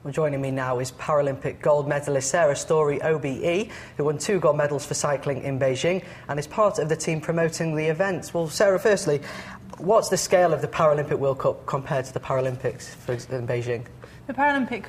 Well, joining me now is Paralympic Gold Medalist Storey OBE, who won 2 gold medals for cycling in Beijing and is part of the team promoting the event. Well, Sarah, firstly, what's the scale of the Paralympic World Cup compared to the Paralympics in Beijing? The Paralympic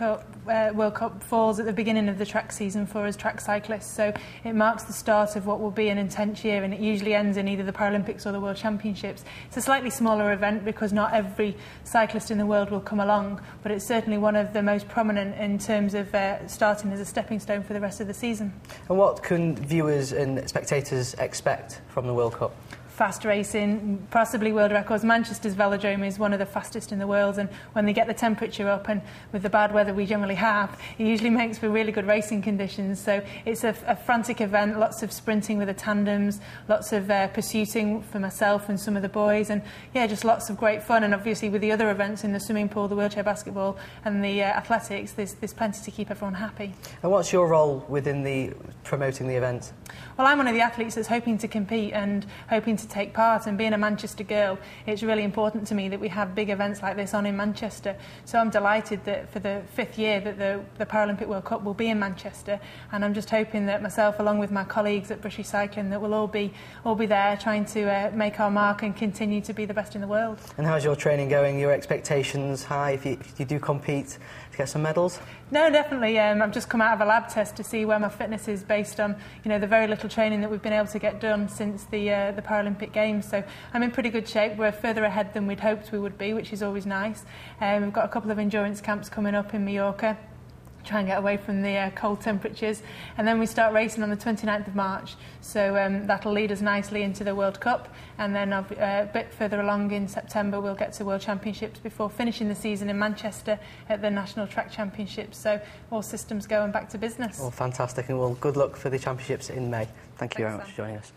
World Cup falls at the beginning of the track season for us track cyclists, so it marks the start of what will be an intense year, and it usually ends in either the Paralympics or the World Championships. It's a slightly smaller event because not every cyclist in the world will come along, but it's certainly one of the most prominent in terms of starting as a stepping stone for the rest of the season. And what can viewers and spectators expect from the World Cup? Fast racing, possibly world records. Manchester's velodrome is one of the fastest in the world, and when they get the temperature up, and with the bad weather we generally have, it usually makes for really good racing conditions. So it's a frantic event, lots of sprinting with the tandems, lots of pursuing for myself and some of the boys, and yeah, just lots of great fun. And obviously with the other events in the swimming pool, the wheelchair basketball and the athletics, there's plenty to keep everyone happy. And what's your role within promoting the event? Well, I'm one of the athletes that's hoping to compete and hoping to take part, and being a Manchester girl, it's really important to me that we have big events like this on in Manchester. So I'm delighted that for the 5th year that the Paralympic World Cup will be in Manchester, and I'm just hoping that myself, along with my colleagues at British Cycling, that we'll all be there trying to make our mark and continue to be the best in the world. And how's your training going? Your expectations high if you do compete to get some medals? No, definitely. I've just come out of a lab test to see where my fitness is based on, the very little training that we've been able to get done since the Paralympic Games. So I'm in pretty good shape. We're further ahead than we'd hoped we would be, which is always nice. We've got a couple of endurance camps coming up in Mallorca, try and get away from the cold temperatures, and then we start racing on the 29th of March, so that'll lead us nicely into the World Cup, and then a bit further along in September we'll get to World Championships before finishing the season in Manchester at the National Track Championships. So all systems go and back to business. Well, fantastic, and well, good luck for the championships in May. Thank you very much Thanks, for joining us.